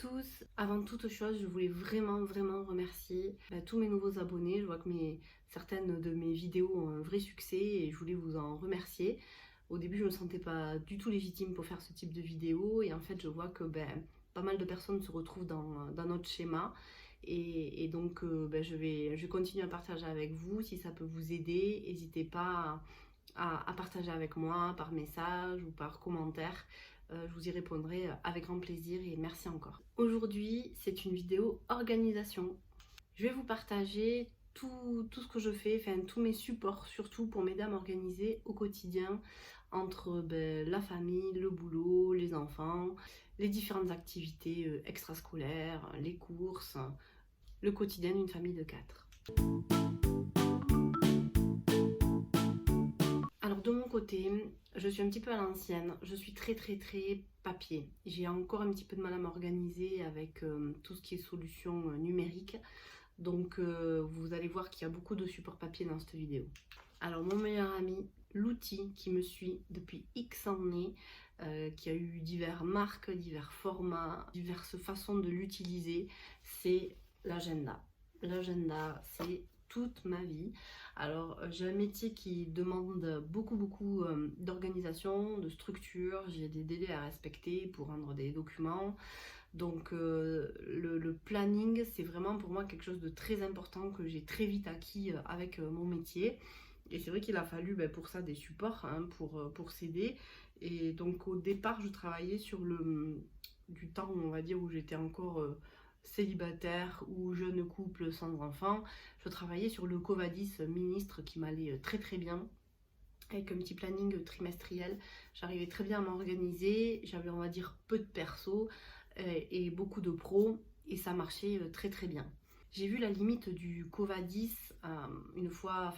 tous. Avant toute chose, je voulais vraiment remercier tous mes nouveaux abonnés. Je vois que certaines de mes vidéos ont un vrai succès et je voulais vous en remercier. Au début, je ne me sentais pas du tout légitime pour faire ce type de vidéo et en fait, je vois que pas mal de personnes se retrouvent dans notre schéma. Et donc, je vais continuer à partager avec vous. Si ça peut vous aider, n'hésitez pas à partager avec moi par message ou par commentaire. Je vous y répondrai avec grand plaisir et merci encore. Aujourd'hui, c'est une vidéo organisation. Je vais vous partager tout ce que je fais, enfin tous mes supports, surtout pour m'aider à m'organiser au quotidien entre la famille, le boulot, les enfants, les différentes activités extrascolaires, les courses, le quotidien d'une famille de 4. Alors de mon côté, je suis un petit peu à l'ancienne, je suis très papier. J'ai encore un petit peu de mal à m'organiser avec tout ce qui est solution numérique. Donc vous allez voir qu'il y a beaucoup de supports papier dans cette vidéo. Alors mon meilleur ami, l'outil qui me suit depuis X années, qui a eu diverses marques, divers formats, diverses façons de l'utiliser, c'est l'agenda. L'agenda, c'est toute ma vie. Alors j'ai un métier qui demande beaucoup d'organisation, de structure, j'ai des délais à respecter pour rendre des documents. Donc le planning, c'est vraiment pour moi quelque chose de très important que j'ai très vite acquis avec mon métier. Et c'est vrai qu'il a fallu pour ça des supports pour s'aider. Et donc au départ, je travaillais sur du temps, on va dire, où j'étais encore célibataire ou jeune couple sans enfant. Je travaillais sur le Covadis Ministre qui m'allait très bien. Avec un petit planning trimestriel, j'arrivais très bien à m'organiser. J'avais, on va dire, peu de perso et beaucoup de pro. Et ça marchait très bien. J'ai vu la limite du Covadis une fois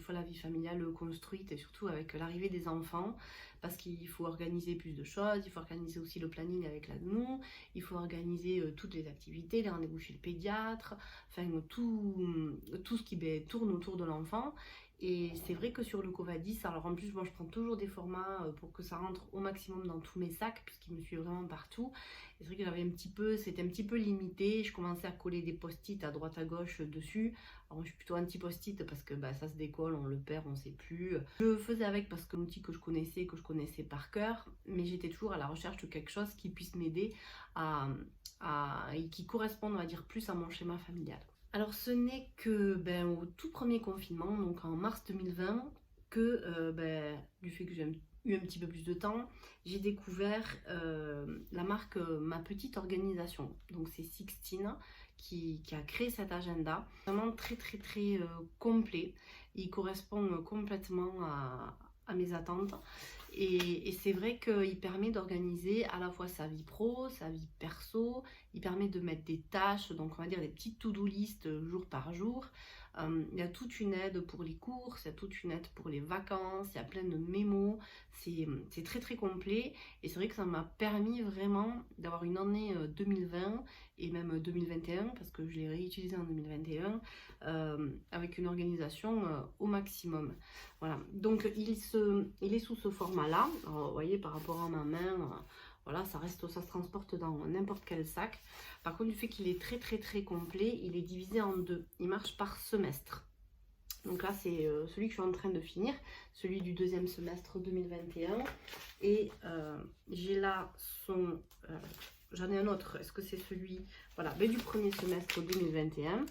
la vie familiale construite et surtout avec l'arrivée des enfants, parce qu'il faut organiser plus de choses, il faut organiser aussi le planning avec la nounou, il faut organiser toutes les activités, les rendez-vous chez le pédiatre, enfin tout ce qui tourne autour de l'enfant. Et c'est vrai que sur le Covadis, alors en plus moi je prends toujours des formats pour que ça rentre au maximum dans tous mes sacs puisqu'il me suit vraiment partout. Et c'est vrai que c'était un petit peu limité, je commençais à coller des post-it à droite à gauche dessus. Alors moi je suis plutôt anti-post-it parce que ça se décolle, on le perd, on ne sait plus. Je faisais avec parce que c'est un outil que je connaissais par cœur, mais j'étais toujours à la recherche de quelque chose qui puisse m'aider et qui corresponde, on va dire, plus à mon schéma familial. Alors ce n'est que au tout premier confinement, donc en mars 2020, que du fait que j'ai eu un petit peu plus de temps, j'ai découvert la marque Ma Petite Organisation. Donc c'est Sixtine qui a créé cet agenda, vraiment très complet. Il correspond complètement à mes attentes. Et c'est vrai qu'il permet d'organiser à la fois sa vie pro, sa vie perso, il permet de mettre des tâches, donc on va dire des petites to-do list jour par jour. Il y a toute une aide pour les courses, il y a toute une aide pour les vacances, il y a plein de mémos, c'est très complet. Et c'est vrai que ça m'a permis vraiment d'avoir une année 2020 et même 2021, parce que je l'ai réutilisé en 2021, avec une organisation au maximum. Voilà, donc il est sous ce format-là. Vous voyez, par rapport à ma main, voilà, ça se transporte dans n'importe quel sac. Par contre, du fait qu'il est très complet, il est divisé en deux. Il marche par semestre. Donc là, c'est celui que je suis en train de finir, celui du deuxième semestre 2021. Et j'ai là j'en ai un autre. Est-ce que c'est celui, voilà, du premier semestre 2021.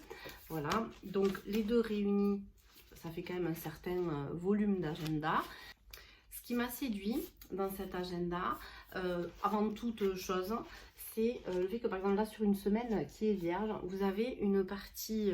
Voilà, donc les deux réunis, ça fait quand même un certain volume d'agenda. Ce qui m'a séduit dans cet agenda, avant toute chose, c'est le fait que par exemple là sur une semaine qui est vierge, vous avez une partie,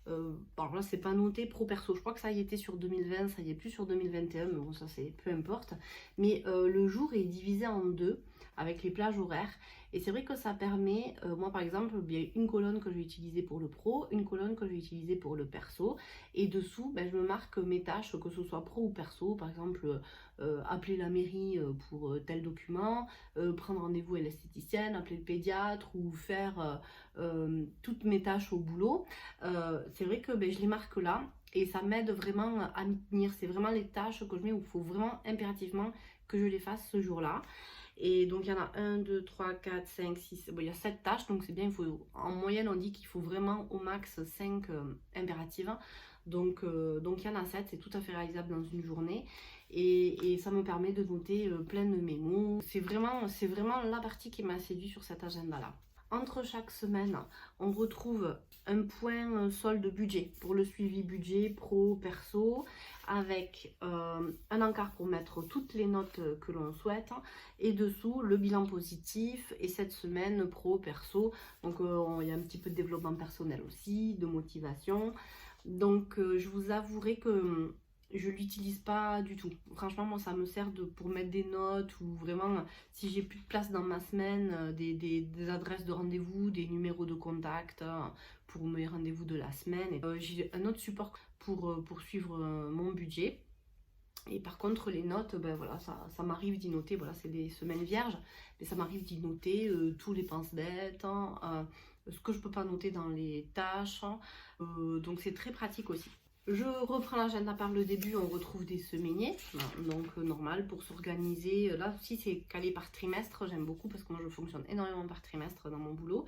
alors là c'est pas noté pro perso, je crois que ça y était sur 2020, ça y est plus sur 2021, mais bon ça c'est peu importe, mais le jour est divisé en deux avec les plages horaires. Et c'est vrai que ça permet, moi par exemple, il y a une colonne que je vais utiliser pour le pro, une colonne que je vais utiliser pour le perso. Et dessous, je me marque mes tâches, que ce soit pro ou perso. Par exemple, appeler la mairie pour tel document, prendre rendez-vous à l'esthéticienne, appeler le pédiatre ou faire toutes mes tâches au boulot. C'est vrai que je les marque là. Et ça m'aide vraiment à m'y tenir. C'est vraiment les tâches que je mets où il faut vraiment impérativement que je les fasse ce jour-là. Et donc il y en a 1, 2, 3, 4, 5, 6, bon, il y a 7 tâches, donc c'est bien, en moyenne on dit qu'il faut vraiment au max 5 impératives. Donc il y en a 7, c'est tout à fait réalisable dans une journée. Et ça me permet de noter plein de mémos. C'est vraiment la partie qui m'a séduit sur cet agenda-là. Entre chaque semaine, on retrouve un point solde budget pour le suivi budget pro, perso, avec un encart pour mettre toutes les notes que l'on souhaite, et dessous le bilan positif et cette semaine pro, perso. Donc il y a un petit peu de développement personnel aussi, de motivation. Donc je vous avouerai que je l'utilise pas du tout. Franchement, moi, ça me sert pour mettre des notes ou vraiment, si j'ai plus de place dans ma semaine, des adresses de rendez-vous, des numéros de contact pour mes rendez-vous de la semaine. J'ai un autre support pour suivre mon budget. Et par contre, les notes, ben voilà, ça m'arrive d'y noter. Voilà, c'est des semaines vierges, mais ça m'arrive d'y noter tous les pense-bêtes, ce que je peux pas noter dans les tâches. Donc c'est très pratique aussi. Je reprends l'agenda par le début, on retrouve des semainiers, donc normal pour s'organiser. Là aussi c'est calé par trimestre, j'aime beaucoup parce que moi je fonctionne énormément par trimestre dans mon boulot.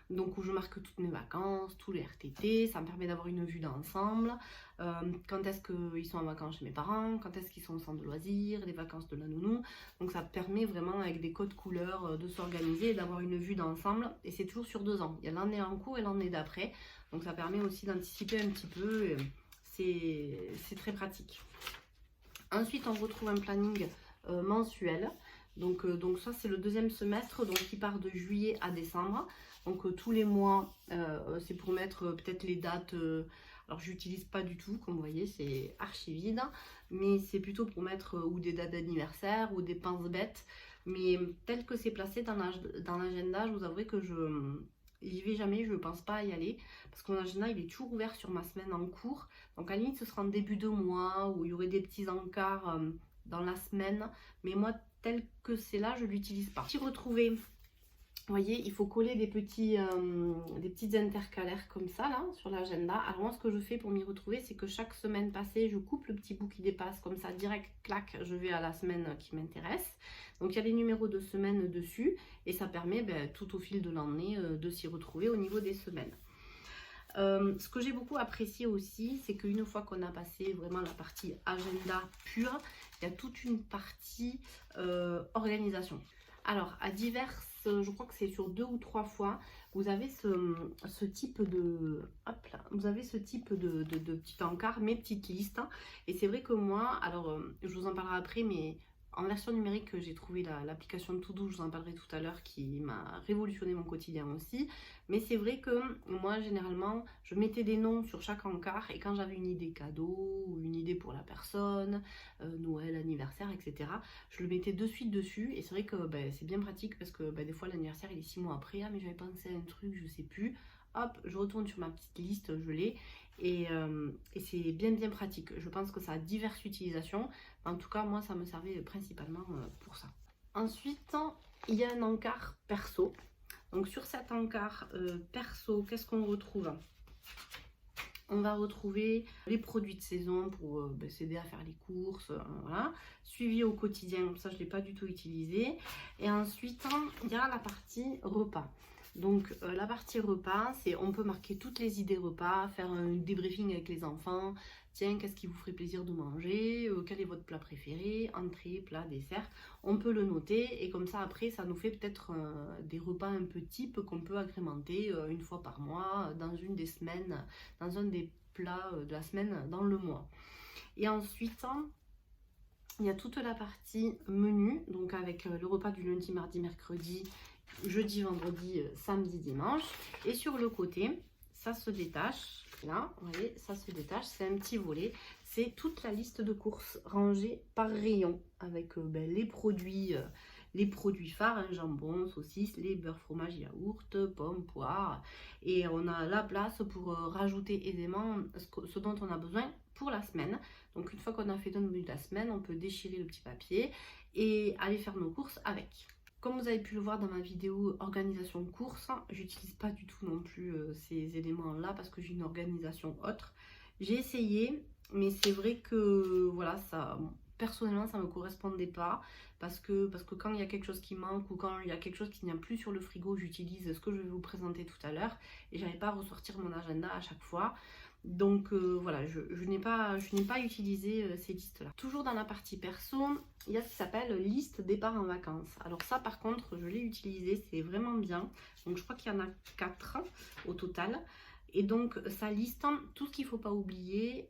Donc où je marque toutes mes vacances, tous les RTT, ça me permet d'avoir une vue d'ensemble. Quand est-ce qu'ils sont en vacances chez mes parents, quand est-ce qu'ils sont au centre de loisirs, les vacances de la nounou. Donc ça permet vraiment avec des codes couleurs de s'organiser et d'avoir une vue d'ensemble. Et c'est toujours sur 2 ans, il y a l'année en cours et l'année d'après. Donc ça permet aussi d'anticiper un petit peu. C'est très pratique. Ensuite, on retrouve un planning mensuel. Donc ça, c'est le 2e semestre, donc qui part de juillet à décembre. Donc tous les mois, c'est pour mettre peut-être les dates. Alors, je n'utilise pas du tout, comme vous voyez, c'est archi vide. Mais c'est plutôt pour mettre ou des dates d'anniversaire ou des pense-bêtes. Mais tel que c'est placé dans l'agenda, je vous avouerai que j'y vais jamais, je ne pense pas y aller. Parce que mon agenda, il est toujours ouvert sur ma semaine en cours. Donc à la limite, ce sera en début de mois où il y aurait des petits encarts dans la semaine. Mais moi, tel que c'est là, je ne l'utilise pas. Si vous retrouvez, vous voyez, il faut coller des petites intercalaires comme ça, là, sur l'agenda. Alors moi, ce que je fais pour m'y retrouver, c'est que chaque semaine passée, je coupe le petit bout qui dépasse, comme ça, direct, clac, je vais à la semaine qui m'intéresse. Donc il y a les numéros de semaine dessus, et ça permet, tout au fil de l'année, de s'y retrouver au niveau des semaines. Ce que j'ai beaucoup apprécié aussi, c'est qu'une fois qu'on a passé vraiment la partie agenda pure, il y a toute une partie organisation. Alors, à diverses, je crois que c'est sur 2 ou 3 fois, vous avez ce type de, hop là, vous avez ce type de petit encart, mes petites listes. Et c'est vrai que moi, alors, je vous en parlerai après, mais en version numérique, j'ai trouvé l'application de To-Do, je vous en parlerai tout à l'heure, qui m'a révolutionné mon quotidien aussi. Mais c'est vrai que moi, généralement, je mettais des noms sur chaque encart et quand j'avais une idée cadeau ou une idée pour la personne, Noël, anniversaire, etc., je le mettais de suite dessus. Et c'est vrai que c'est bien pratique parce que des fois, l'anniversaire, il est 6 mois après. Ah, mais j'avais pensé à un truc, je sais plus. Hop, je retourne sur ma petite liste, je l'ai. Et c'est bien pratique. Je pense que ça a diverses utilisations. En tout cas, moi, ça me servait principalement pour ça. Ensuite, il y a un encart perso. Donc, sur cet encart perso, qu'est-ce qu'on retrouve? On va retrouver les produits de saison pour s'aider à faire les courses, voilà. Suivi au quotidien, ça je ne l'ai pas du tout utilisé. Et ensuite, il y a la partie repas. Donc la partie repas, c'est on peut marquer toutes les idées repas, faire un débriefing avec les enfants. Tiens, qu'est-ce qui vous ferait plaisir de manger? Quel est votre plat préféré? Entrée, plat, dessert. On peut le noter et comme ça après, ça nous fait peut-être des repas un peu type qu'on peut agrémenter une fois par mois dans une des semaines, dans un des plats de la semaine dans le mois. Et ensuite, il y a toute la partie menu, donc avec le repas du lundi, mardi, mercredi, jeudi, vendredi, samedi, dimanche. Et sur le côté, ça se détache. Là, vous voyez, ça se détache. C'est un petit volet. C'est toute la liste de courses rangée par rayon avec les produits phares, hein, jambon, saucisses, lait, beurre, fromage, yaourt, pommes, poires. Et on a la place pour rajouter aisément ce dont on a besoin pour la semaine. Donc une fois qu'on a fait notre menu de la semaine, on peut déchirer le petit papier et aller faire nos courses avec. Comme vous avez pu le voir dans ma vidéo organisation de courses, j'utilise pas du tout non plus ces éléments-là parce que j'ai une organisation autre. J'ai essayé, mais c'est vrai que voilà, personnellement ça me correspondait pas parce que quand il y a quelque chose qui manque ou quand il y a quelque chose qui n'y a plus sur le frigo, j'utilise ce que je vais vous présenter tout à l'heure et j'arrive pas à ressortir mon agenda à chaque fois. Donc voilà, je n'ai pas utilisé ces listes-là. Toujours dans la partie perso, il y a ce qui s'appelle liste départ en vacances. Alors ça par contre, je l'ai utilisé, c'est vraiment bien. Donc je crois qu'il y en a 4 au total. Et donc ça liste tout ce qu'il ne faut pas oublier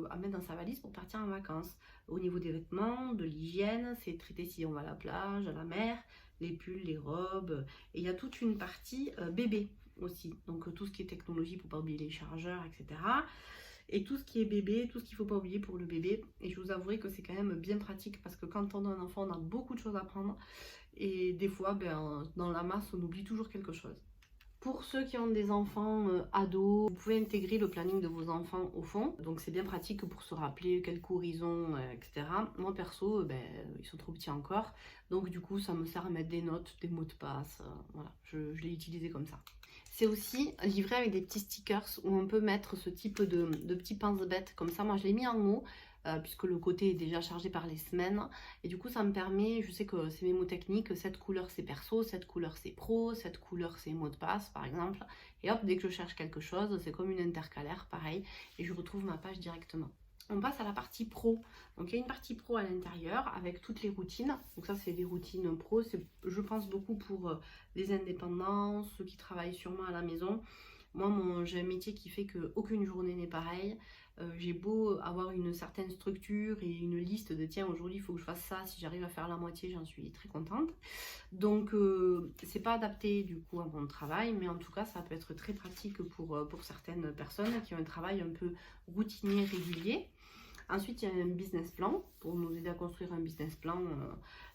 à mettre dans sa valise pour partir en vacances. Au niveau des vêtements, de l'hygiène, c'est traité si on va à la plage, à la mer, les pulls, les robes. Et il y a toute une partie bébé aussi. Donc tout ce qui est technologie, il ne faut pas oublier les chargeurs, etc. Et tout ce qui est bébé, tout ce qu'il ne faut pas oublier pour le bébé. Et je vous avouerai que c'est quand même bien pratique parce que quand on a un enfant, on a beaucoup de choses à prendre. Et des fois, dans la masse, on oublie toujours quelque chose. Pour ceux qui ont des enfants ados, vous pouvez intégrer le planning de vos enfants au fond. Donc c'est bien pratique pour se rappeler quel cours ils ont, etc. Moi perso, ils sont trop petits encore. Donc du coup, ça me sert à mettre des notes, des mots de passe. Voilà, je l'ai utilisé comme ça. C'est aussi livré avec des petits stickers où on peut mettre ce type de petits pince-bêtes. Comme ça, moi je l'ai mis en haut. Puisque le côté est déjà chargé par les semaines et du coup ça me permet, je sais que c'est mémotechnique, cette couleur c'est perso, cette couleur c'est pro, cette couleur c'est mot de passe par exemple, et hop, dès que je cherche quelque chose, c'est comme une intercalaire pareil et je retrouve ma page directement. On passe à la partie pro. Donc il y a une partie pro à l'intérieur avec toutes les routines. Donc ça c'est des routines pro, c'est je pense beaucoup pour les indépendants, ceux qui travaillent sûrement à la maison. Moi, j'ai un métier qui fait qu'aucune journée n'est pareille. J'ai beau avoir une certaine structure et une liste de tiens, aujourd'hui il faut que je fasse ça. Si j'arrive à faire la moitié, j'en suis très contente. Donc, c'est pas adapté du coup à mon travail, mais en tout cas, ça peut être très pratique pour certaines personnes qui ont un travail un peu routinier, régulier. Ensuite, il y a un business plan pour nous aider à construire un business plan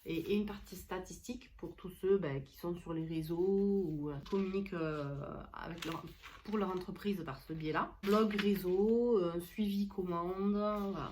et une partie statistique pour tous ceux qui sont sur les réseaux ou communiquent pour leur entreprise par ce biais-là. Blog réseau, suivi commande,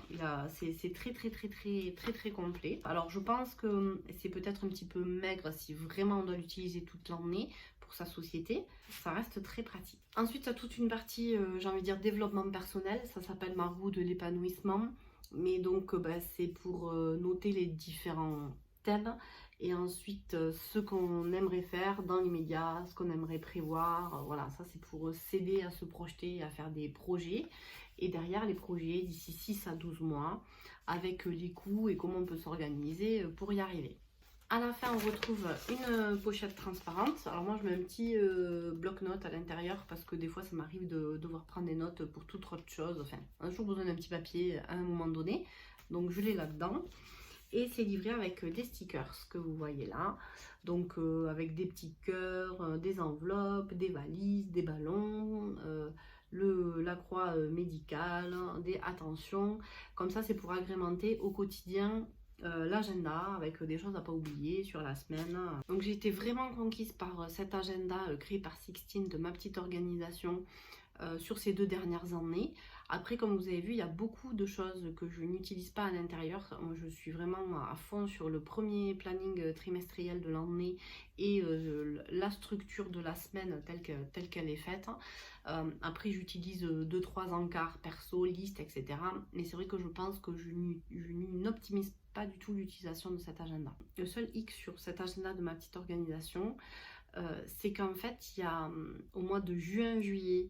voilà. C'est très complet. Alors je pense que c'est peut-être un petit peu maigre si vraiment on doit l'utiliser toute l'année pour sa société. Ça reste très pratique. Ensuite, il y a toute une partie, j'ai envie de dire, développement personnel. Ça s'appelle ma roue de l'épanouissement. Mais donc, c'est pour noter les différents thèmes et ensuite ce qu'on aimerait faire dans l'immédiat, ce qu'on aimerait prévoir. Voilà, ça c'est pour s'aider à se projeter, à faire des projets. Et derrière les projets, d'ici 6 à 12 mois, avec les coûts et comment on peut s'organiser pour y arriver. À la fin, on retrouve une pochette transparente. Alors moi, je mets un petit bloc-notes à l'intérieur parce que des fois, ça m'arrive de devoir prendre des notes pour toute autre chose. Enfin, on a toujours besoin d'un petit papier à un moment donné. Donc, je l'ai là-dedans. Et c'est livré avec des stickers que vous voyez là. Donc, avec des petits cœurs, des enveloppes, des valises, des ballons, la croix médicale, des attentions. Comme ça, c'est pour agrémenter au quotidien l'agenda avec des choses à pas oublier sur la semaine. Donc j'ai été vraiment conquise par cet agenda créé par Sixtine de ma petite organisation sur ces 2 dernières années. Après, comme vous avez vu, il y a beaucoup de choses que je n'utilise pas à l'intérieur. Moi, je suis vraiment à fond sur le premier planning trimestriel de l'année et la structure de la semaine telle qu'elle est faite. Après, j'utilise 2-3 encarts perso, listes, etc. Mais c'est vrai que je pense que je n'optimise pas du tout l'utilisation de cet agenda. Le seul hic sur cet agenda de ma petite organisation, c'est qu'en fait, il y a au mois de juin, juillet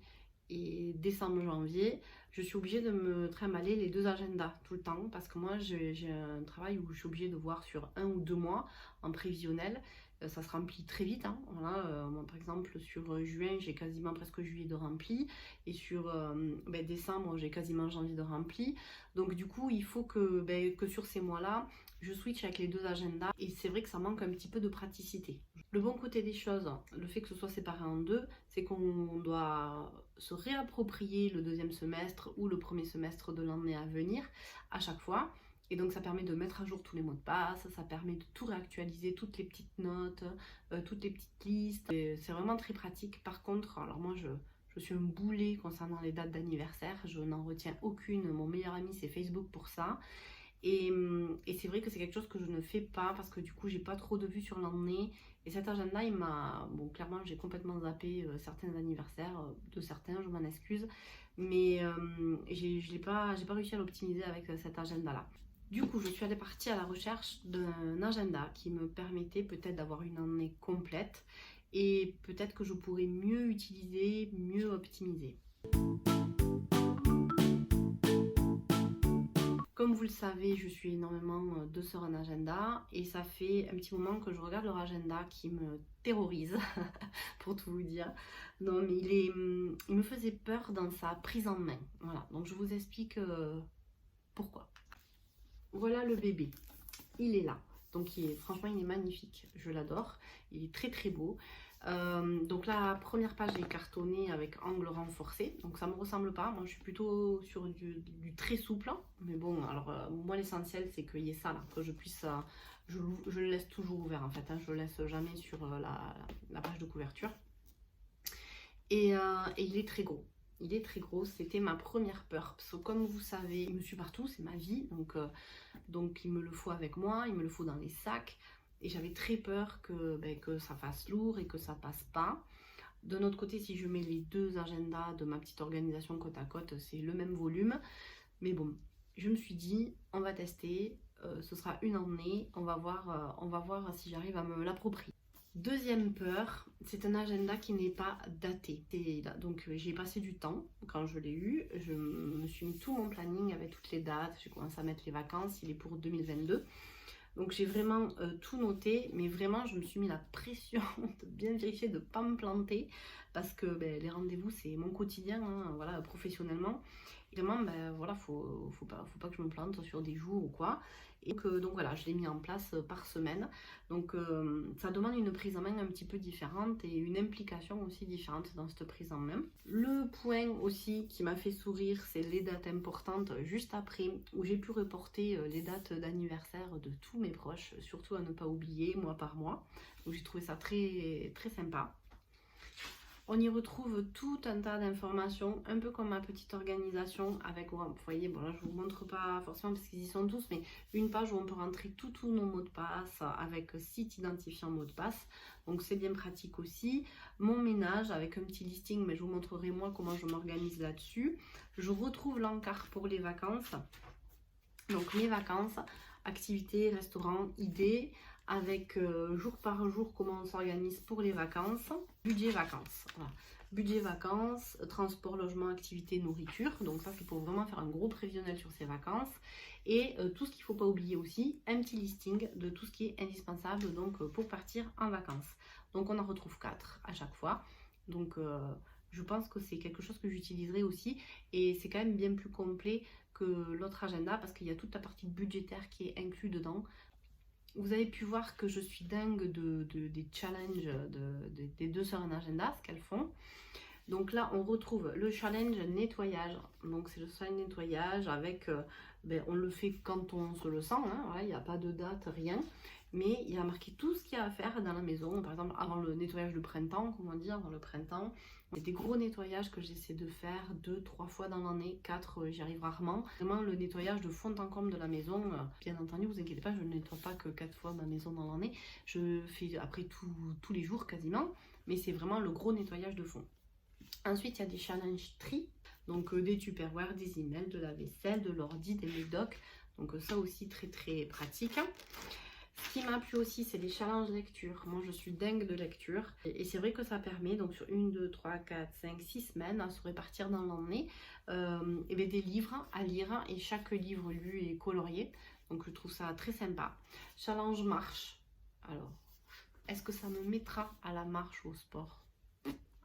et décembre, janvier, je suis obligée de me trimballer les 2 agendas tout le temps parce que moi j'ai un travail où je suis obligée de voir sur 1 ou 2 mois en prévisionnel. Ça se remplit très vite, hein. Voilà, moi, par exemple sur juin j'ai quasiment presque juillet de rempli et sur décembre j'ai quasiment janvier de rempli. Donc du coup il faut que sur ces mois-là je switch avec les 2 agendas et c'est vrai que ça manque un petit peu de praticité. Le bon côté des choses, le fait que ce soit séparé en 2, c'est qu'on doit se réapproprier le 2e semestre ou le 1er semestre de l'année à venir à chaque fois. Et donc ça permet de mettre à jour tous les mots de passe, ça permet de tout réactualiser, toutes les petites notes, toutes les petites listes. C'est vraiment très pratique. Par contre, alors moi je suis un boulet concernant les dates d'anniversaire, je n'en retiens aucune. Mon meilleur ami c'est Facebook pour ça. Et c'est vrai que c'est quelque chose que je ne fais pas parce que du coup j'ai pas trop de vues sur l'année. Et cet agenda il m'a... Bon clairement j'ai complètement zappé certains anniversaires de certains, je m'en excuse. Mais j'ai pas réussi à l'optimiser avec cet agenda là. Du coup, je suis allée partir à la recherche d'un agenda qui me permettait peut-être d'avoir une année complète et peut-être que je pourrais mieux utiliser, mieux optimiser. Comme vous le savez, je suis énormément de sur un agenda et ça fait un petit moment que je regarde leur agenda qui me terrorise, pour tout vous dire. Non, mais il me faisait peur dans sa prise en main. Voilà, donc je vous explique pourquoi. Voilà le bébé, il est là. Donc franchement, il est magnifique, je l'adore. Il est très très beau. Donc la première page est cartonnée avec angle renforcé, donc ça me ressemble pas. Moi je suis plutôt sur du très souple, mais bon, alors moi l'essentiel c'est qu'il y ait ça là, que je puisse, je le laisse toujours ouvert en fait, hein, je le laisse jamais sur la page de couverture. Et il est très gros. Il est très gros, c'était ma première peur. Parce que comme vous savez, il me suit partout, c'est ma vie. Donc il me le faut avec moi, il me le faut dans les sacs. Et j'avais très peur que ça fasse lourd et que ça passe pas. De notre côté, si je mets les deux agendas de ma petite organisation côte à côte, c'est le même volume. Mais bon, je me suis dit, on va tester. Ce sera une année. On va voir si j'arrive à me l'approprier. Deuxième peur, c'est un agenda qui n'est pas daté. Donc j'y ai passé du temps quand je l'ai eu. Je me suis mis tout mon planning avec toutes les dates. J'ai commencé à mettre les vacances. Il est pour 2022. Donc j'ai vraiment tout noté. Mais vraiment, je me suis mis la pression de bien vérifier, de ne pas me planter. Parce que les rendez-vous, c'est mon quotidien, hein, voilà, professionnellement. Et vraiment, voilà, faut pas que je me plante sur des jours ou quoi. Et donc voilà, je l'ai mis en place par semaine. Donc ça demande une prise en main un petit peu différente et une implication aussi différente dans cette prise en main. Le point aussi qui m'a fait sourire, c'est les dates importantes juste après, où j'ai pu reporter les dates d'anniversaire de tous mes proches, surtout à ne pas oublier mois par mois. Donc j'ai trouvé ça très, très sympa. On y retrouve tout un tas d'informations, un peu comme ma petite organisation avec, vous voyez, bon là je vous montre pas forcément parce qu'ils y sont tous, mais une page où on peut rentrer tous nos mots de passe avec site identifiant mot de passe, donc c'est bien pratique aussi. Mon ménage avec un petit listing, mais je vous montrerai moi comment je m'organise là-dessus. Je retrouve l'encart pour les vacances, donc mes vacances, activités, restaurants, idées, avec jour par jour comment on s'organise pour les vacances, budget vacances. Voilà. Budget vacances, transport, logement, activité, nourriture. Donc ça c'est pour vraiment faire un gros prévisionnel sur ces vacances. Et tout ce qu'il ne faut pas oublier aussi, un petit listing de tout ce qui est indispensable donc, pour partir en vacances. Donc on en retrouve 4 à chaque fois. Donc je pense que c'est quelque chose que j'utiliserai aussi. Et c'est quand même bien plus complet que l'autre agenda parce qu'il y a toute la partie budgétaire qui est inclue dedans. Vous avez pu voir que je suis dingue des challenges des deux sœurs en agenda, ce qu'elles font. Donc là, on retrouve le challenge nettoyage. Donc c'est le challenge nettoyage avec, on le fait quand on se le sent, hein, voilà, il n'y a pas de date, rien. Mais il y a marqué tout ce qu'il y a à faire dans la maison. Par exemple, avant le nettoyage de printemps, comment dire, avant le printemps. C'est des gros nettoyages que j'essaie de faire 2-3 fois dans l'année, 4 j'y arrive rarement. Vraiment le nettoyage de fond en comble de la maison, bien entendu vous inquiétez pas, je ne nettoie pas que 4 fois ma maison dans l'année, je fais après tous les jours quasiment, mais c'est vraiment le gros nettoyage de fond. Ensuite il y a des challenges tri, donc des tupperware, des emails, de la vaisselle, de l'ordi, des médocs, donc ça aussi très très pratique. Ce qui m'a plu aussi, c'est les challenges lecture. Moi, je suis dingue de lecture. Et c'est vrai que ça permet, donc sur 1, 2, 3, 4, 5, 6 semaines, à se répartir dans l'année, des livres à lire. Et chaque livre lu est colorié. Donc, je trouve ça très sympa. Challenge marche. Alors, est-ce que ça me mettra à la marche au sport?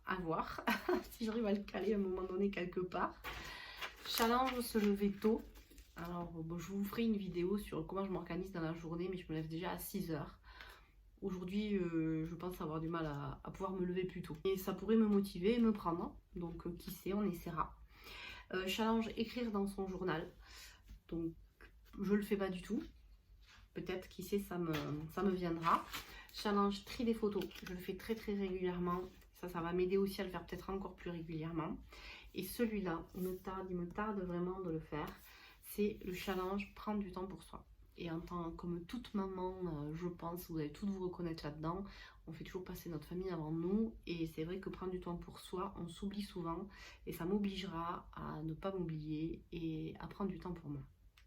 À voir. Si j'arrive à le caler à un moment donné quelque part. Challenge se lever tôt. Alors, bon, je vous ferai une vidéo sur comment je m'organise dans la journée, mais je me lève déjà à 6 heures. Aujourd'hui, je pense avoir du mal à pouvoir me lever plus tôt. Et ça pourrait me motiver et me prendre. Donc, qui sait, on essaiera. Challenge écrire dans son journal. Donc, je le fais pas du tout. Peut-être, qui sait, ça me viendra. Challenge tri des photos. Je le fais très très régulièrement. Ça va m'aider aussi à le faire peut-être encore plus régulièrement. Et celui-là, il me tarde vraiment de le faire. C'est le challenge prendre du temps pour soi. Et en tant comme toute maman, je pense, vous allez toutes vous reconnaître là-dedans, on fait toujours passer notre famille avant nous. Et c'est vrai que prendre du temps pour soi, on s'oublie souvent. Et ça m'obligera à ne pas m'oublier et à prendre du temps pour moi.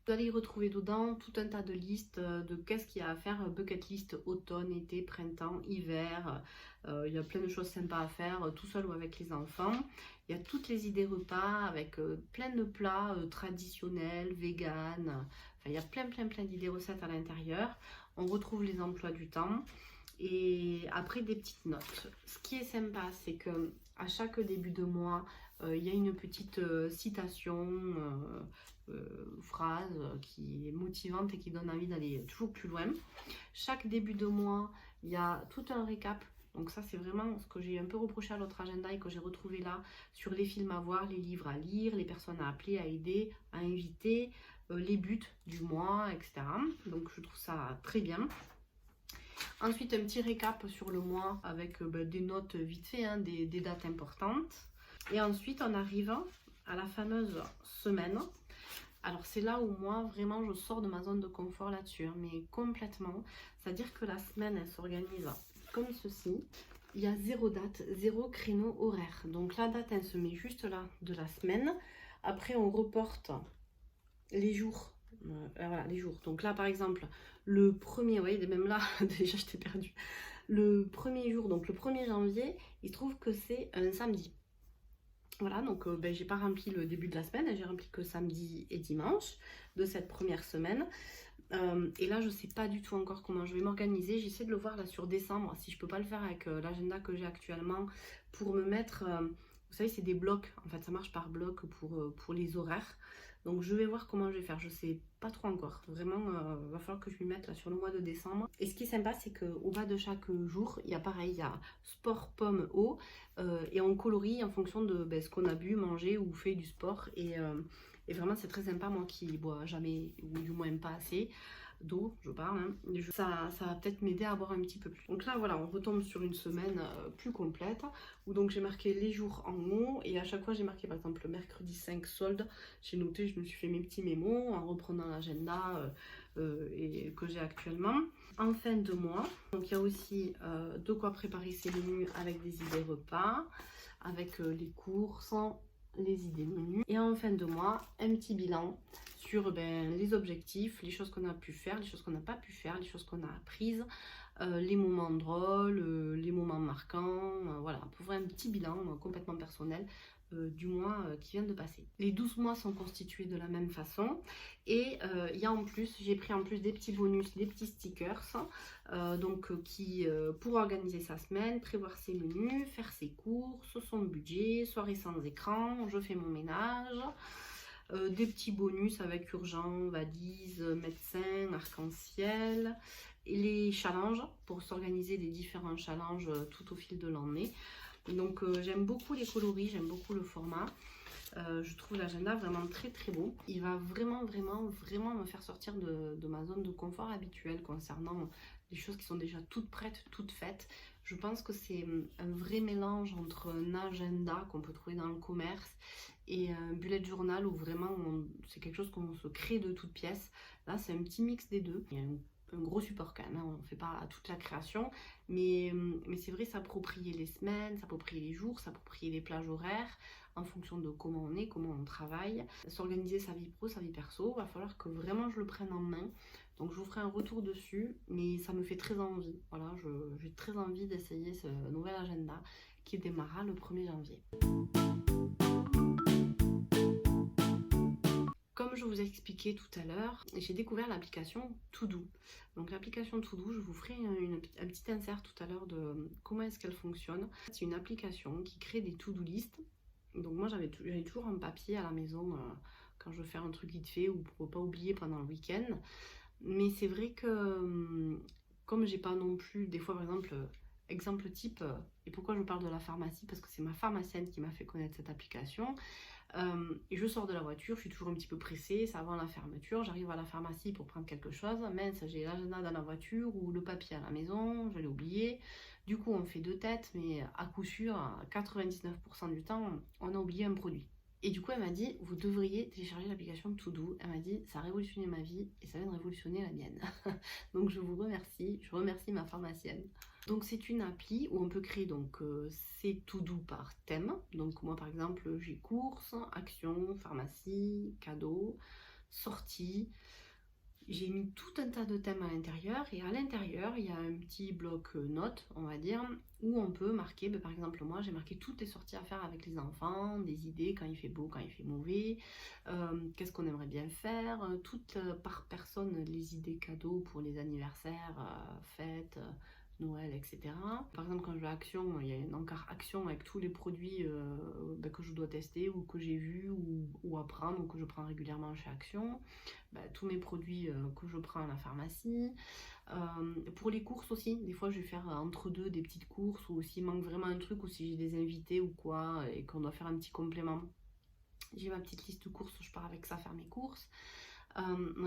Vous allez y retrouver dedans tout un tas de listes de qu'est-ce qu'il y a à faire, bucket list automne, été, printemps, hiver. Il y a plein de choses sympas à faire, tout seul ou avec les enfants. Il y a toutes les idées repas avec plein de plats traditionnels, vegan. Enfin, il y a plein d'idées recettes à l'intérieur. On retrouve les emplois du temps. Et après des petites notes. Ce qui est sympa, c'est que à chaque début de mois, il y a une petite citation, phrase qui est motivante et qui donne envie d'aller toujours plus loin. Chaque début de mois, il y a tout un récap. Donc ça, c'est vraiment ce que j'ai un peu reproché à l'autre agenda et que j'ai retrouvé là sur les films à voir, les livres à lire, les personnes à appeler, à aider, à inviter, les buts du mois, etc. Donc je trouve ça très bien. Ensuite, un petit récap sur le mois avec des notes vite fait, hein, des dates importantes. Et ensuite, on arrive à la fameuse semaine. Alors, c'est là où moi, vraiment, je sors de ma zone de confort là-dessus, hein, mais complètement. C'est-à-dire que la semaine, elle s'organise comme ceci. Il y a 0 date, 0 créneau horaire. Donc, la date, elle se met juste là de la semaine. Après, on reporte les jours. Voilà, les jours. Donc là, par exemple, le premier, vous voyez, même là, déjà, je t'ai perdu. Le premier jour, donc le 1er janvier, il se trouve que c'est un samedi. Voilà, donc j'ai pas rempli le début de la semaine, j'ai rempli que samedi et dimanche de cette première semaine. Et là, je sais pas du tout encore comment je vais m'organiser. J'essaie de le voir là sur décembre, si je peux pas le faire avec l'agenda que j'ai actuellement, pour me mettre, vous savez, c'est des blocs, en fait, ça marche par bloc pour les horaires. Donc je vais voir comment je vais faire, je sais pas trop encore. Vraiment, va falloir que je m'y mette là sur le mois de décembre. Et ce qui est sympa, c'est qu'au bas de chaque jour, il y a pareil, il y a sport, pomme, eau. Et on colorie en fonction de ce qu'on a bu, mangé ou fait du sport. Et vraiment, c'est très sympa, moi qui bois jamais, ou du moins pas assez d'eau, je parle, hein. Ça va peut-être m'aider à boire un petit peu plus. Donc là, voilà, on retombe sur une semaine plus complète, où donc j'ai marqué les jours en haut, et à chaque fois j'ai marqué par exemple le mercredi 5 solde, j'ai noté, je me suis fait mes petits mémos en reprenant l'agenda et que j'ai actuellement. En fin de mois, donc il y a aussi de quoi préparer ses menus avec des idées repas, avec les courses, les idées menus. Et en fin de mois, un petit bilan sur les objectifs, les choses qu'on a pu faire, les choses qu'on n'a pas pu faire, les choses qu'on a apprises, les moments drôles, les moments marquants, voilà, pour faire un petit bilan complètement personnel du mois qui vient de passer. Les 12 mois sont constitués de la même façon et il y a en plus, j'ai pris en plus des petits bonus, des petits stickers pour organiser sa semaine, prévoir ses menus, faire ses courses, son budget, soirée sans écran, je fais mon ménage. Des petits bonus avec urgent, valise, médecin, arc-en-ciel, et les challenges pour s'organiser des différents challenges tout au fil de l'année. Donc j'aime beaucoup les coloris, j'aime beaucoup le format. Je trouve l'agenda vraiment très très beau. Il va vraiment me faire sortir de ma zone de confort habituelle concernant les choses qui sont déjà toutes prêtes, toutes faites. Je pense que c'est un vrai mélange entre un agenda qu'on peut trouver dans le commerce et un bullet journal où vraiment c'est quelque chose qu'on se crée de toutes pièces. Là, c'est un petit mix des deux. Il y a un gros support quand même, hein. On ne fait pas toute la création, mais c'est vrai, s'approprier les semaines, s'approprier les jours, s'approprier les plages horaires en fonction de comment on est, comment on travaille, s'organiser sa vie pro, sa vie perso. Il va falloir que vraiment je le prenne en main. Donc je vous ferai un retour dessus, mais ça me fait très envie. Voilà, j'ai très envie d'essayer ce nouvel agenda qui démarra le 1er janvier. Comme je vous ai expliqué tout à l'heure, j'ai découvert l'application To-Do. Donc l'application To-Do, je vous ferai un petit insert tout à l'heure de comment est-ce qu'elle fonctionne. C'est une application qui crée des To-Do list. Donc moi j'avais toujours un papier à la maison quand je veux faire un truc vite fait ou pour ne pas oublier pendant le week-end. Mais c'est vrai que comme j'ai pas non plus, des fois par exemple type, et pourquoi je parle de la pharmacie, parce que c'est ma pharmacienne qui m'a fait connaître cette application. Et je sors de la voiture, je suis toujours un petit peu pressée, c'est avant la fermeture, j'arrive à la pharmacie pour prendre quelque chose, mince, j'ai l'agenda dans la voiture ou le papier à la maison, je l'ai oublié. Du coup on fait deux têtes, mais à coup sûr, à 99% du temps, on a oublié un produit. Et du coup elle m'a dit, vous devriez télécharger l'application To-Do. Elle m'a dit, ça a révolutionné ma vie et ça vient de révolutionner la mienne. Donc je vous remercie, je remercie ma pharmacienne. Donc c'est une appli où on peut créer donc ses to-do par thème. Donc moi par exemple j'ai courses, actions, pharmacie, cadeaux. sorties. J'ai mis tout un tas de thèmes à l'intérieur et à l'intérieur il y a un petit bloc notes, on va dire, où on peut marquer, par exemple moi j'ai marqué toutes les sorties à faire avec les enfants, des idées quand il fait beau, quand il fait mauvais, qu'est-ce qu'on aimerait bien faire, toutes par personne les idées cadeaux pour les anniversaires, fêtes, Noël, etc. Par exemple, quand je vais à Action, il y a une encart Action avec tous les produits que je dois tester ou que j'ai vus ou à prendre ou que je prends régulièrement chez Action. Tous mes produits que je prends à la pharmacie. Pour les courses aussi, des fois je vais faire entre deux des petites courses ou s'il manque vraiment un truc ou si j'ai des invités ou quoi et qu'on doit faire un petit complément. J'ai ma petite liste de courses, je pars avec ça faire mes courses.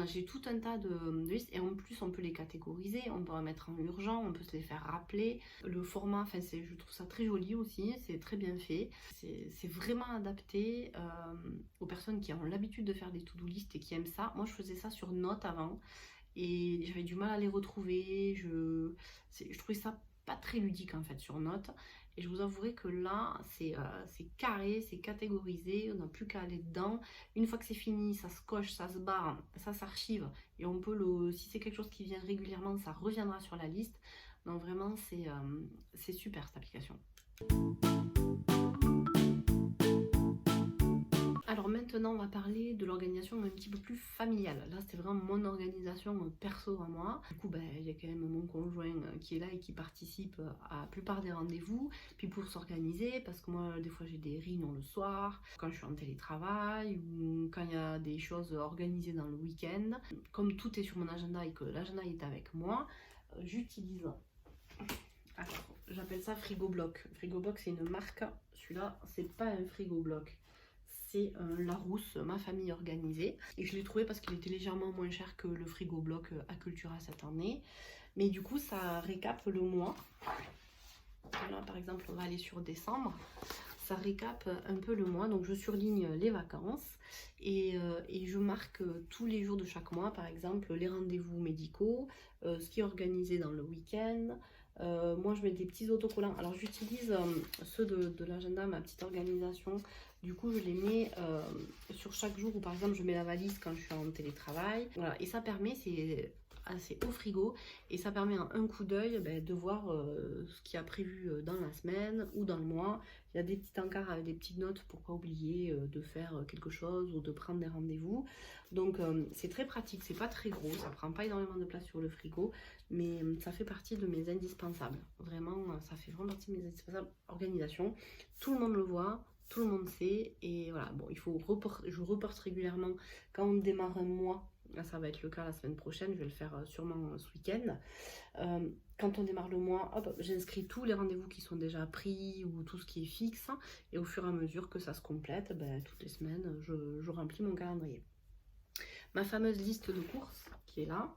J'ai tout un tas de listes et en plus on peut les catégoriser, on peut en mettre en urgent, on peut se les faire rappeler. Le format, je trouve ça très joli aussi, c'est très bien fait. C'est vraiment adapté aux personnes qui ont l'habitude de faire des to-do list et qui aiment ça. Moi je faisais ça sur Notes avant et j'avais du mal à les retrouver. Je trouvais ça pas très ludique en fait sur Notes. Et je vous avouerai que là, c'est carré, c'est catégorisé, on n'a plus qu'à aller dedans. Une fois que c'est fini, ça se coche, ça se barre, ça s'archive. Et on peut si c'est quelque chose qui vient régulièrement, ça reviendra sur la liste. Donc vraiment, c'est super cette application. Alors maintenant, on va parler de l'organisation un petit peu plus familiale. Là, c'était vraiment mon organisation perso à moi. Du coup, il y a quand même mon conjoint qui est là et qui participe à la plupart des rendez-vous. Puis pour s'organiser, parce que moi, des fois, j'ai des réunions le soir, quand je suis en télétravail ou quand il y a des choses organisées dans le week-end. Comme tout est sur mon agenda et que l'agenda est avec moi, j'utilise... Alors, j'appelle ça Frigobloc. Frigobloc, c'est une marque. Celui-là, c'est pas un Frigobloc. C'est Larousse, ma famille organisée. Et je l'ai trouvé parce qu'il était légèrement moins cher que le Frigobloc Acultura cette année. Mais du coup, ça récap le mois. Là, par exemple, on va aller sur décembre. Ça récap un peu le mois. Donc, je surligne les vacances. Et je marque tous les jours de chaque mois, par exemple, les rendez-vous médicaux, ce qui est organisé dans le week-end. Moi, je mets des petits autocollants. Alors, j'utilise ceux de l'agenda, ma petite organisation. Du coup, je les mets sur chaque jour où, par exemple, je mets la valise quand je suis en télétravail. Voilà. Et ça permet, c'est assez au frigo, et ça permet en un coup d'œil de voir ce qu'il y a prévu dans la semaine ou dans le mois. Il y a des petits encarts avec des petites notes pour pas oublier de faire quelque chose ou de prendre des rendez-vous. Donc, c'est très pratique. C'est pas très gros, ça prend pas énormément de place sur le frigo, mais ça fait partie de mes indispensables. Vraiment, ça fait vraiment partie de mes indispensables. Organisation, tout le monde le voit, tout le monde sait, et voilà. Bon, je reporte régulièrement quand on démarre un mois. Là, ça va être le cas la semaine prochaine, je vais le faire sûrement ce week-end. Quand on démarre le mois, hop, j'inscris tous les rendez-vous qui sont déjà pris ou tout ce qui est fixe, et au fur et à mesure que ça se complète, toutes les semaines, je remplis mon calendrier. Ma fameuse liste de courses qui est là.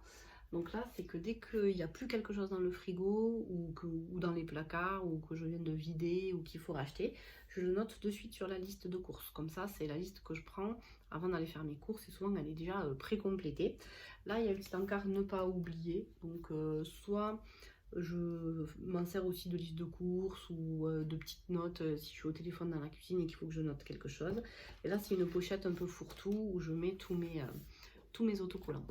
Donc là, c'est que dès qu'il n'y a plus quelque chose dans le frigo ou dans les placards ou que je viens de vider ou qu'il faut racheter, je le note de suite sur la liste de courses. Comme ça, c'est la liste que je prends avant d'aller faire mes courses et souvent elle est déjà pré-complétée. Là, il y a le petit encart ne pas oublier. Donc soit je m'en sers aussi de liste de courses ou de petites notes si je suis au téléphone dans la cuisine et qu'il faut que je note quelque chose. Et là, c'est une pochette un peu fourre-tout où je mets tous mes autocollants.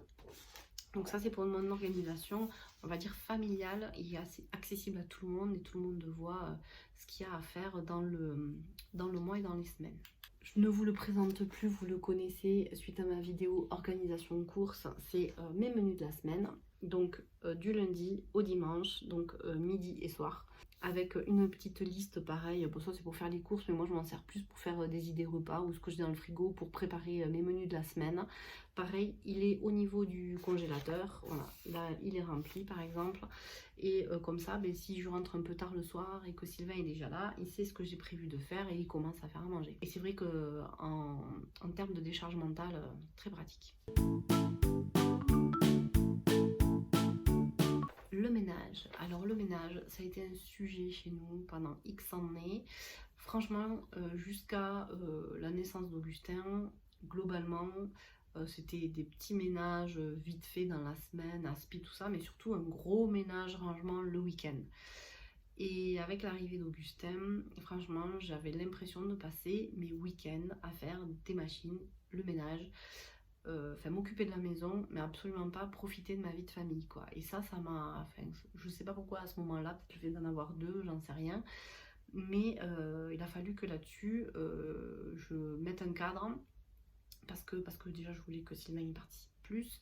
Donc ça, c'est pour mon organisation, on va dire familiale et assez accessible à tout le monde, et tout le monde voit ce qu'il y a à faire dans le mois et dans les semaines. Je ne vous le présente plus, vous le connaissez suite à ma vidéo organisation de courses, c'est mes menus de la semaine, donc du lundi au dimanche, donc midi et soir, avec une petite liste pareil. Bon, ça c'est pour faire les courses, mais moi je m'en sers plus pour faire des idées repas ou ce que j'ai dans le frigo pour préparer mes menus de la semaine. Pareil, il est au niveau du congélateur, voilà, là il est rempli par exemple, et comme ça, si je rentre un peu tard le soir et que Sylvain est déjà là, il sait ce que j'ai prévu de faire et il commence à faire à manger. Et c'est vrai que en termes de décharge mentale, très pratique. Le ménage. Alors le ménage, ça a été un sujet chez nous pendant X années. Franchement, jusqu'à la naissance d'Augustin, globalement, c'était des petits ménages vite fait dans la semaine, aspi, tout ça, mais surtout un gros ménage rangement le week-end. Et avec l'arrivée d'Augustin, franchement, j'avais l'impression de passer mes week-ends à faire des machines, le ménage. enfin m'occuper de la maison, mais absolument pas profiter de ma vie de famille, quoi. Et ça m'a, enfin, je sais pas pourquoi à ce moment-là, peut-être le fait d'en avoir deux, j'en sais rien, mais il a fallu que là-dessus, je mette un cadre, parce que déjà je voulais que Sylvain y participe plus,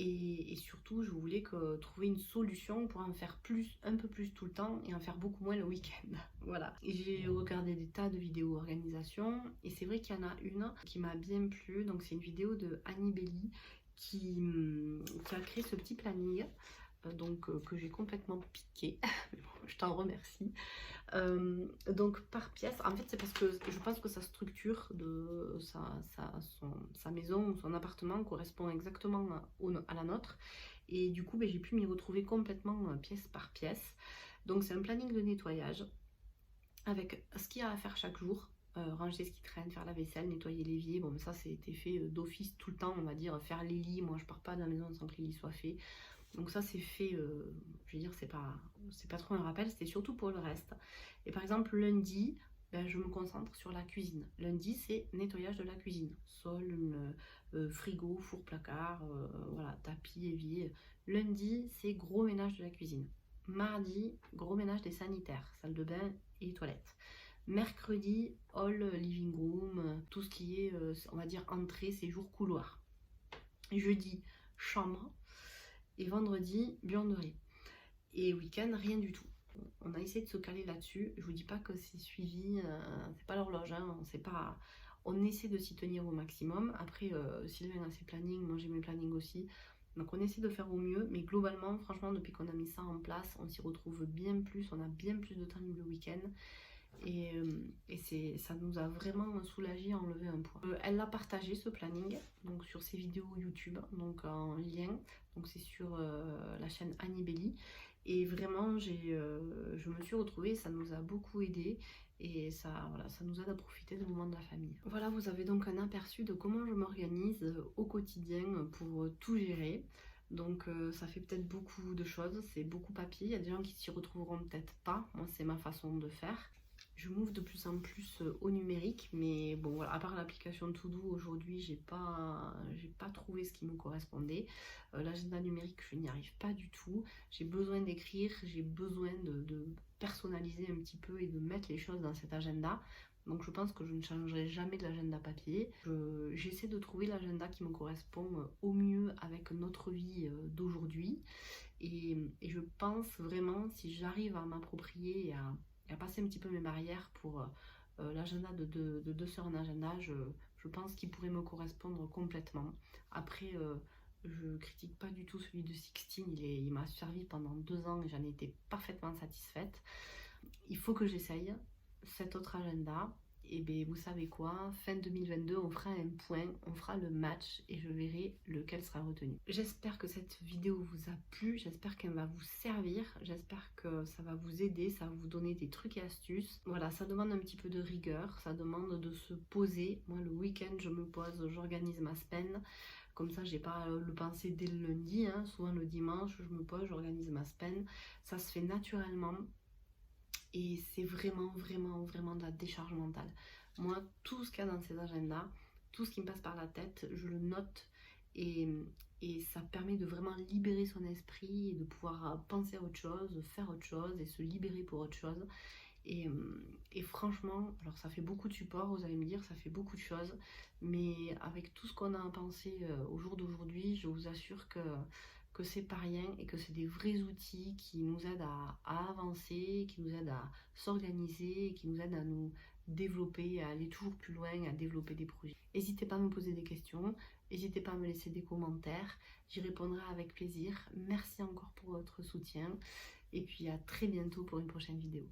et surtout je voulais trouver une solution pour en faire plus, un peu plus tout le temps, et en faire beaucoup moins le week-end. Voilà. Et j'ai regardé des tas de vidéos organisation, et c'est vrai qu'il y en a une qui m'a bien plu. Donc c'est une vidéo de Annie Belli qui a créé ce petit planning, que j'ai complètement piqué. Mais bon, je t'en remercie. Donc par pièce, en fait c'est parce que je pense que sa structure de sa maison ou son appartement correspond exactement à la nôtre, et du coup j'ai pu m'y retrouver complètement pièce par pièce. Donc c'est un planning de nettoyage avec ce qu'il y a à faire chaque jour. Ranger ce qui traîne, faire la vaisselle, nettoyer l'évier. Bon, mais ça c'était fait d'office tout le temps, on va dire. Faire les lits, moi je pars pas de la maison sans que les lits soient faits. Donc ça c'est fait, je veux dire, c'est pas trop un rappel, c'était surtout pour le reste. Et par exemple lundi, ben, je me concentre sur la cuisine. Lundi c'est nettoyage de la cuisine, sol, frigo, four, placard, voilà, tapis, évier. Lundi c'est gros ménage de la cuisine. Mardi, gros ménage des sanitaires, salle de bain et toilettes. Mercredi, hall, living room, tout ce qui est, on va dire, entrée, séjour, couloir. Jeudi, chambre. Et vendredi, buanderie. Et week-end, rien du tout. On a essayé de se caler là-dessus. Je vous dis pas que c'est suivi, c'est pas l'horloge, hein, on essaie de s'y tenir au maximum. Après, Sylvain a ses plannings, moi j'ai mes plannings aussi. Donc on essaie de faire au mieux, mais globalement, franchement, depuis qu'on a mis ça en place, on s'y retrouve bien plus, on a bien plus de temps le week-end. Et ça nous a vraiment soulagé à enlever un poids. Elle a partagé ce planning donc sur ses vidéos YouTube, donc en lien. Donc c'est sur la chaîne Annie Belli. Et vraiment, je me suis retrouvée, ça nous a beaucoup aidé. Et ça, voilà, ça nous aide à profiter des moments de la famille. Voilà, vous avez donc un aperçu de comment je m'organise au quotidien pour tout gérer. Donc ça fait peut-être beaucoup de choses, c'est beaucoup papier. Il y a des gens qui s'y retrouveront peut-être pas. Moi, c'est ma façon de faire. Je m'ouvre de plus en plus au numérique, mais bon, voilà, à part l'application To-Do, aujourd'hui, j'ai pas trouvé ce qui me correspondait. L'agenda numérique, je n'y arrive pas du tout. J'ai besoin d'écrire, j'ai besoin de personnaliser un petit peu et de mettre les choses dans cet agenda. Donc je pense que je ne changerai jamais de l'agenda papier. J'essaie de trouver l'agenda qui me correspond au mieux avec notre vie d'aujourd'hui. Et je pense vraiment, si j'arrive à m'approprier et à passer un petit peu mes barrières pour l'agenda de deux sœurs en agenda, je pense qu'il pourrait me correspondre complètement. Après, je critique pas du tout celui de Sixtine, il m'a servi pendant 2 ans et j'en ai été parfaitement satisfaite. Il faut que j'essaye cet autre agenda. Et bien vous savez quoi, fin 2022 on fera un point, on fera le match et je verrai lequel sera retenu. J'espère que cette vidéo vous a plu, j'espère qu'elle va vous servir, j'espère que ça va vous aider, ça va vous donner des trucs et astuces. Voilà, ça demande un petit peu de rigueur, ça demande de se poser. Moi le week-end je me pose, j'organise ma semaine. Comme ça, j'ai pas le penser dès le lundi, hein. Souvent le dimanche, je me pose, j'organise ma semaine. Ça se fait naturellement. Et c'est vraiment, vraiment, vraiment de la décharge mentale. Moi, tout ce qu'il y a dans ces agendas, tout ce qui me passe par la tête, je le note. Et ça permet de vraiment libérer son esprit et de pouvoir penser à autre chose, faire autre chose et se libérer pour autre chose. Et franchement, alors ça fait beaucoup de support, vous allez me dire, ça fait beaucoup de choses. Mais avec tout ce qu'on a à penser au jour d'aujourd'hui, je vous assure que c'est pas rien et que c'est des vrais outils qui nous aident à avancer, qui nous aident à s'organiser, qui nous aident à nous développer, à aller toujours plus loin, à développer des projets. N'hésitez pas à me poser des questions, n'hésitez pas à me laisser des commentaires, j'y répondrai avec plaisir. Merci encore pour votre soutien et puis à très bientôt pour une prochaine vidéo.